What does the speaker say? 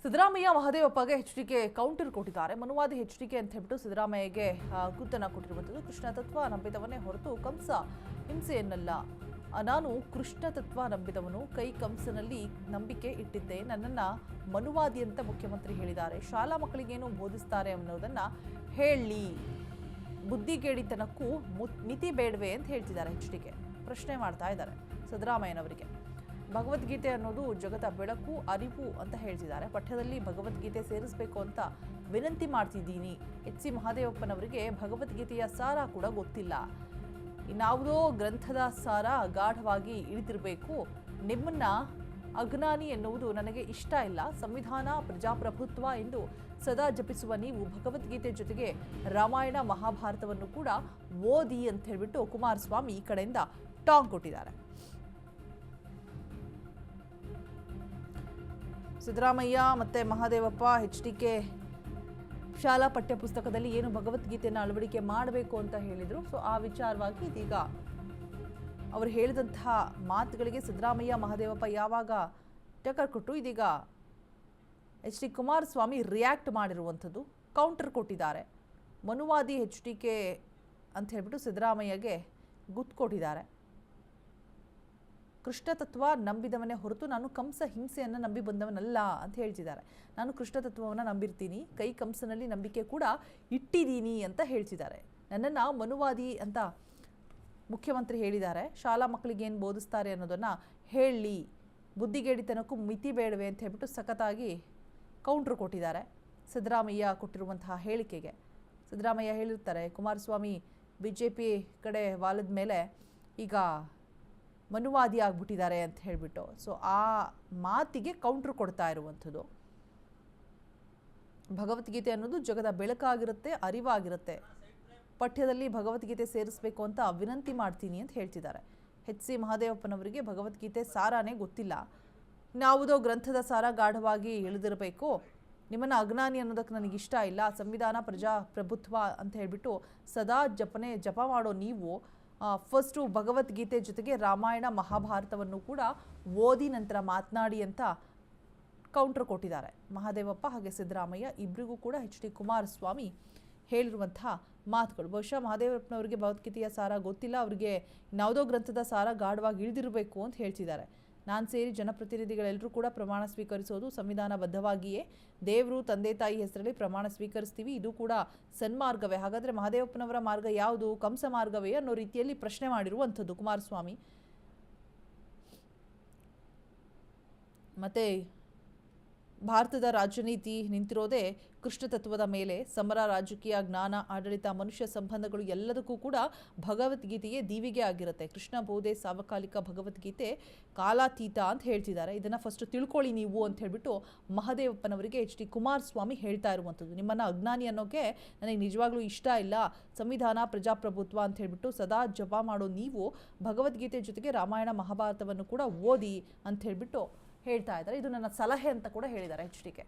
Siddaramaiah ಮಹದೇವಪ್ಪಗೆ HDK counter ಕೊಟ್ಟಿದ್ದಾರೆ. ಮನುವಾದಿ HDK ಅಂತ ಹೇಳ್ಬಿಟ್ಟು ಸಿದ್ದರಾಮಯ್ಯಗೆ ಗುತ್ತನ್ನು ಕೊಟ್ಟಿರುವಂಥದ್ದು. ಕೃಷ್ಣ ತತ್ವ ನಂಬಿದವನೇ ಹೊರತು ಕಂಸ ಹಿಂಸೆಯನ್ನಲ್ಲ. ನಾನು ಕೃಷ್ಣ ತತ್ವ ನಂಬಿದವನು, ಕೈ ಕಂಸನಲ್ಲಿ ನಂಬಿಕೆ ಇಟ್ಟಿದ್ದೆ. ನನ್ನನ್ನು ಮನುವಾದಿ ಅಂತ ಮುಖ್ಯಮಂತ್ರಿ ಹೇಳಿದ್ದಾರೆ. ಶಾಲಾ ಮಕ್ಕಳಿಗೇನು ಬೋಧಿಸ್ತಾರೆ ಅನ್ನೋದನ್ನ ಹೇಳಿ, ಬುದ್ಧಿಗೇಡಿತನಕ್ಕೂ ಮಿತಿ ಬೇಡವೆ ಅಂತ ಹೇಳ್ತಿದ್ದಾರೆ. ಎಚ್ಡಿಕೆ ಪ್ರಶ್ನೆ ಮಾಡ್ತಾ ಇದ್ದಾರೆ ಸಿದ್ದರಾಮಯ್ಯನವರಿಗೆ. ಭಗವದ್ಗೀತೆ ಅನ್ನೋದು ಜಗತ್ತ ಬೆಳಕು, ಅರಿವು ಅಂತ ಹೇಳ್ತಿದ್ದಾರೆ. ಪಠ್ಯದಲ್ಲಿ ಭಗವದ್ಗೀತೆ ಸೇರಿಸಬೇಕು ಅಂತ ವಿನಂತಿ ಮಾಡ್ತಿದ್ದೀನಿ. ಎಚ್ ಸಿ ಮಹದೇವಪ್ಪನವರಿಗೆ ಭಗವದ್ಗೀತೆಯ ಸಾರ ಕೂಡ ಗೊತ್ತಿಲ್ಲ. ಇನ್ನಾವುದೋ ಗ್ರಂಥದ ಸಾರ ಗಾಢವಾಗಿ ಇಳಿದಿರಬೇಕು. ನಿಮ್ಮನ್ನ ಅಜ್ಞಾನಿ ಎನ್ನುವುದು ನನಗೆ ಇಷ್ಟ ಇಲ್ಲ. ಸಂವಿಧಾನ, ಪ್ರಜಾಪ್ರಭುತ್ವ ಎಂದು ಸದಾ ಜಪಿಸುವ ನೀವು ಭಗವದ್ಗೀತೆ ಜೊತೆಗೆ ರಾಮಾಯಣ, ಮಹಾಭಾರತವನ್ನು ಕೂಡ ಓದಿ ಅಂತ ಹೇಳ್ಬಿಟ್ಟು ಕುಮಾರಸ್ವಾಮಿ ಈ ಕಡೆಯಿಂದ ಟಾಂಗ್ ಕೊಟ್ಟಿದ್ದಾರೆ. ಸಿದ್ದರಾಮಯ್ಯ ಮತ್ತು ಮಹದೇವಪ್ಪ ಎಚ್ಡಿಕೆ ಶಾಲಾ ಪಠ್ಯ ಪುಸ್ತಕದಲ್ಲಿ ಏನು ಭಗವದ್ಗೀತೆಯನ್ನು ಅಳವಡಿಕೆ ಮಾಡಬೇಕು ಅಂತ ಹೇಳಿದರು. ಸೊ ಆ ವಿಚಾರವಾಗಿ ಇದೀಗ ಅವರು ಹೇಳಿದಂತಹ ಮಾತುಗಳಿಗೆ ಸಿದ್ದರಾಮಯ್ಯ ಮಹದೇವಪ್ಪ ಯಾವಾಗ ಟಕ್ಕರ್ ಕೊಟ್ಟು ಇದೀಗ ಎಚ್ ಡಿ ಕುಮಾರಸ್ವಾಮಿ ರಿಯಾಕ್ಟ್ ಮಾಡಿರುವಂಥದ್ದು, ಕೌಂಟರ್ ಕೊಟ್ಟಿದ್ದಾರೆ. ಮನುವಾದಿ ಎಚ್ಡಿಕೆ ಅಂತ ಹೇಳ್ಬಿಟ್ಟು ಸಿದ್ದರಾಮಯ್ಯಗೆ ಗುತ್ತು ಕೊಟ್ಟಿದ್ದಾರೆ. ಕೃಷ್ಣ ತತ್ವ ನಂಬಿದವನೇ ಹೊರತು ನಾನು ಕಂಸ ಹಿಂಸೆಯನ್ನು ನಂಬಿ ಬಂದವನಲ್ಲ ಅಂತ ಹೇಳ್ತಿದ್ದಾರೆ. ನಾನು ಕೃಷ್ಣ ತತ್ವವನ್ನು ನಂಬಿರ್ತೀನಿ, ಕೈ ಕಂಸನಲ್ಲಿ ನಂಬಿಕೆ ಕೂಡ ಇಟ್ಟಿದ್ದೀನಿ ಅಂತ ಹೇಳ್ತಿದ್ದಾರೆ. ನನ್ನನ್ನು ಮನುವಾದಿ ಅಂತ ಮುಖ್ಯಮಂತ್ರಿ ಹೇಳಿದ್ದಾರೆ. ಶಾಲಾ ಮಕ್ಕಳಿಗೆ ಏನು ಬೋಧಿಸ್ತಾರೆ ಅನ್ನೋದನ್ನು ಹೇಳಿ, ಬುದ್ಧಿಗೇಡಿತನಕ್ಕೂ ಮಿತಿ ಬೇಡವೆ ಅಂತ ಹೇಳ್ಬಿಟ್ಟು ಸಖತ್ತಾಗಿ ಕೌಂಟ್ರ್ ಕೊಟ್ಟಿದ್ದಾರೆ ಸಿದ್ದರಾಮಯ್ಯ ಕೊಟ್ಟಿರುವಂತಹ ಹೇಳಿಕೆಗೆ. ಸಿದ್ದರಾಮಯ್ಯ ಹೇಳಿರ್ತಾರೆ, ಕುಮಾರಸ್ವಾಮಿ BJP ಕಡೆ ವಾಲದ ಮೇಲೆ ಈಗ ಮನುವಾದಿ ಆಗ್ಬಿಟ್ಟಿದ್ದಾರೆ ಅಂತ ಹೇಳಿಬಿಟ್ಟು. ಸೊ ಆ ಮಾತಿಗೆ ಕೌಂಟ್ರ್ ಕೊಡ್ತಾ ಇರುವಂಥದ್ದು. ಭಗವದ್ಗೀತೆ ಅನ್ನೋದು ಜಗದ ಬೆಳಕಾಗಿರುತ್ತೆ, ಅರಿವಾಗಿರುತ್ತೆ. ಪಠ್ಯದಲ್ಲಿ ಭಗವದ್ಗೀತೆ ಸೇರಿಸಬೇಕು ಅಂತ ವಿನಂತಿ ಮಾಡ್ತೀನಿ ಅಂತ ಹೇಳ್ತಿದ್ದಾರೆ. ಎಚ್ ಸಿ ಮಹದೇವಪ್ಪನವರಿಗೆ ಭಗವದ್ಗೀತೆ ಸಾರಾನೇ ಗೊತ್ತಿಲ್ಲ. ಯಾವುದೋ ಗ್ರಂಥದ ಸಾರ ಗಾಢವಾಗಿ ಇಳಿದಿರಬೇಕು. ನಿಮ್ಮನ್ನು ಅಜ್ಞಾನಿ ಅನ್ನೋದಕ್ಕೆ ನನಗಿಷ್ಟ ಇಲ್ಲ. ಸಂವಿಧಾನ, ಪ್ರಜಾಪ್ರಭುತ್ವ ಅಂತ ಹೇಳ್ಬಿಟ್ಟು ಸದಾ ಜಪ ಮಾಡೋ ನೀವು ಫಸ್ಟು ಭಗವದ್ಗೀತೆ ಜೊತೆಗೆ ರಾಮಾಯಣ, ಮಹಾಭಾರತವನ್ನು ಕೂಡ ಓದಿ ನಂತರ ಮಾತನಾಡಿ ಅಂತ ಕೌಂಟರ್ ಕೊಟ್ಟಿದ್ದಾರೆ ಮಹದೇವಪ್ಪ ಹಾಗೆ ಸಿದ್ದರಾಮಯ್ಯ. ಇಬ್ಬರಿಗೂ ಕೂಡ ಎಚ್ ಡಿ ಕುಮಾರಸ್ವಾಮಿ ಹೇಳಿರುವಂತಹ ಮಾತುಗಳು. ಬಹುಶಃ ಮಹದೇವಪ್ಪನವರಿಗೆ ಭಗವದ್ಗೀತೆಯ ಸಾರ ಗೊತ್ತಿಲ್ಲ, ಅವರಿಗೆ ಯಾವುದೋ ಗ್ರಂಥದ ಸಾರ ಗಾಢವಾಗಿ ಇಳಿದಿರಬೇಕು ಅಂತ ಹೇಳ್ತಿದ್ದಾರೆ. ನಾನು ಸೇರಿ ಜನಪ್ರತಿನಿಧಿಗಳೆಲ್ಲರೂ ಕೂಡ ಪ್ರಮಾಣ ಸ್ವೀಕರಿಸೋದು ಸಂವಿಧಾನಬದ್ಧವಾಗಿಯೇ. ದೇವರು, ತಂದೆ ತಾಯಿ ಹೆಸರಲ್ಲಿ ಪ್ರಮಾಣ ಸ್ವೀಕರಿಸ್ತೀವಿ. ಇದು ಕೂಡ ಸನ್ಮಾರ್ಗವೇ. ಹಾಗಾದರೆ ಮಹದೇವಪ್ಪನವರ ಮಾರ್ಗ ಯಾವುದು? ಕಂಸ ಮಾರ್ಗವೇ ಅನ್ನೋ ರೀತಿಯಲ್ಲಿ ಪ್ರಶ್ನೆ ಮಾಡಿರುವಂಥದ್ದು ಕುಮಾರಸ್ವಾಮಿ. ಮತ್ತೆ ಭಾರತದ ರಾಜನೀತಿ ನಿಂತಿರೋದೇ ಕೃಷ್ಣ ತತ್ವದ ಮೇಲೆ. ಸಮರ, ರಾಜಕೀಯ, ಜ್ಞಾನ, ಆಡಳಿತ, ಮನುಷ್ಯ ಸಂಬಂಧಗಳು ಎಲ್ಲದಕ್ಕೂ ಕೂಡ ಭಗವದ್ಗೀತೆಯೇ ದೀವಿಗೆ ಆಗಿರುತ್ತೆ. ಕೃಷ್ಣ ಬೋಧೆ ಸಾರ್ವಕಾಲಿಕ, ಭಗವದ್ಗೀತೆ ಕಾಲಾತೀತ ಅಂತ ಹೇಳ್ತಿದ್ದಾರೆ. ಇದನ್ನು ಫಸ್ಟ್ ತಿಳ್ಕೊಳ್ಳಿ ನೀವು ಅಂತ ಹೇಳ್ಬಿಟ್ಟು ಮಹದೇವಪ್ಪನವರಿಗೆ ಎಚ್ ಡಿ ಕುಮಾರಸ್ವಾಮಿ ಹೇಳ್ತಾ ಇರುವಂಥದ್ದು. ನಿಮ್ಮನ್ನು ಅಜ್ಞಾನಿ ಅನ್ನೋಕ್ಕೆ ನನಗೆ ನಿಜವಾಗ್ಲೂ ಇಷ್ಟ ಇಲ್ಲ. ಸಂವಿಧಾನ, ಪ್ರಜಾಪ್ರಭುತ್ವ ಅಂತ ಹೇಳ್ಬಿಟ್ಟು ಸದಾ ಜಪ ಮಾಡೋ ನೀವು ಭಗವದ್ಗೀತೆ ಜೊತೆಗೆ ರಾಮಾಯಣ, ಮಹಾಭಾರತವನ್ನು ಕೂಡ ಓದಿ ಅಂತ ಹೇಳ್ಬಿಟ್ಟು ಹೇಳ್ತಾ ಇದ್ದಾರೆ. ಇದು ನನ್ನ ಸಲಹೆ ಅಂತ ಕೂಡ ಹೇಳಿದ್ದಾರೆ ಎಚ್ಡಿಕೆ.